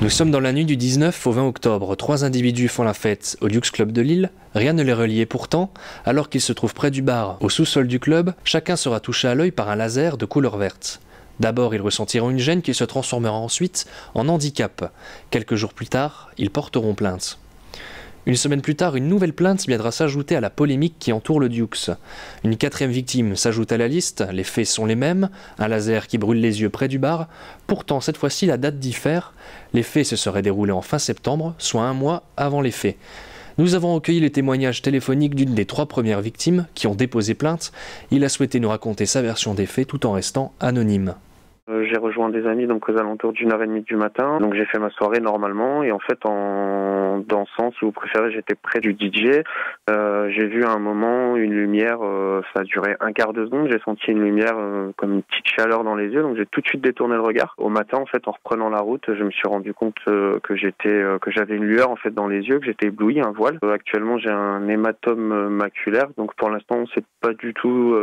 Nous sommes dans la nuit du 19 au 20 octobre. 3 individus font la fête au Dukes Club de Lille. Rien ne les reliait pourtant. Alors qu'ils se trouvent près du bar, au sous-sol du club, chacun sera touché à l'œil par un laser de couleur verte. D'abord, ils ressentiront une gêne qui se transformera ensuite en handicap. Quelques jours plus tard, ils porteront plainte. Une semaine plus tard, une nouvelle plainte viendra s'ajouter à la polémique qui entoure le Dukes. Une 4e victime s'ajoute à la liste, les faits sont les mêmes, un laser qui brûle les yeux près du bar. Pourtant, cette fois-ci, la date diffère. Les faits se seraient déroulés en fin septembre, soit un mois avant les faits. Nous avons recueilli les témoignages téléphoniques d'une des 3 premières victimes qui ont déposé plainte. Il a souhaité nous raconter sa version des faits tout en restant anonyme. J'ai rejoint des amis donc aux alentours d'1h30 du matin. Donc j'ai fait ma soirée normalement et en fait en dansant, si vous préférez, j'étais près du DJ. J'ai vu à un moment une lumière, ça a duré un quart de seconde. J'ai senti une lumière comme une petite chaleur dans les yeux, donc j'ai tout de suite détourné le regard. Au matin en fait, en reprenant la route, je me suis rendu compte que j'avais une lueur en fait dans les yeux, que j'étais ébloui, un voile. Actuellement j'ai un hématome maculaire, donc pour l'instant on sait pas du tout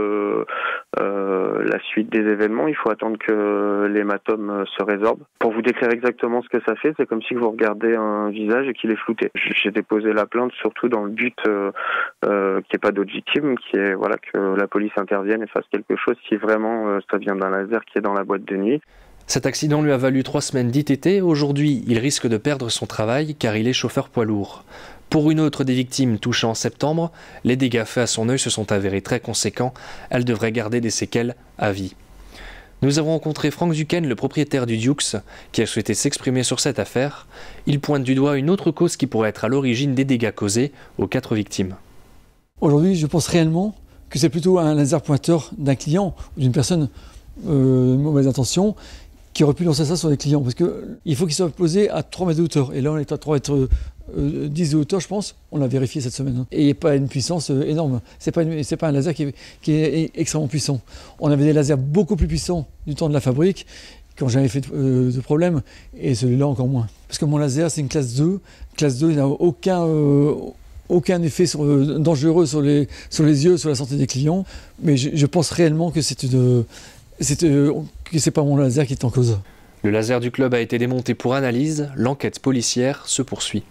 la suite des événements. Il faut attendre que l'hématome se résorbe. Pour vous décrire exactement ce que ça fait, c'est comme si vous regardez un visage et qu'il est flouté. J'ai déposé la plainte surtout dans le but qu'il n'y ait pas d'autres victimes, que la police intervienne et fasse quelque chose si vraiment ça vient d'un laser qui est dans la boîte de nuit. Cet accident lui a valu 3 semaines d'ITT. Aujourd'hui, il risque de perdre son travail car il est chauffeur poids lourd. Pour une autre des victimes touchées en septembre, les dégâts faits à son œil se sont avérés très conséquents. Elle devrait garder des séquelles à vie. Nous avons rencontré Franck Zucken, le propriétaire du Dukes, qui a souhaité s'exprimer sur cette affaire. Il pointe du doigt une autre cause qui pourrait être à l'origine des dégâts causés aux 4 victimes. Aujourd'hui, je pense réellement que c'est plutôt un laser pointeur d'un client ou d'une personne de mauvaise intention qui aurait pu lancer ça sur des clients. Parce qu'il faut qu'il soit posé à 3 mètres de hauteur. Et là, on est à 3 mètres 10 de hauteur, je pense. On l'a vérifié cette semaine. Et il n'y a pas une puissance énorme. C'est pas un laser qui est extrêmement puissant. On avait des lasers beaucoup plus puissants du temps de la fabrique, qui n'ont jamais fait de problème. Et celui-là, encore moins. Parce que mon laser, c'est une classe 2. Classe 2, il n'a aucun effet dangereux sur les yeux, sur la santé des clients. Mais je pense réellement que c'est pas mon laser qui est en cause. Le laser du club a été démonté pour analyse. L'enquête policière se poursuit.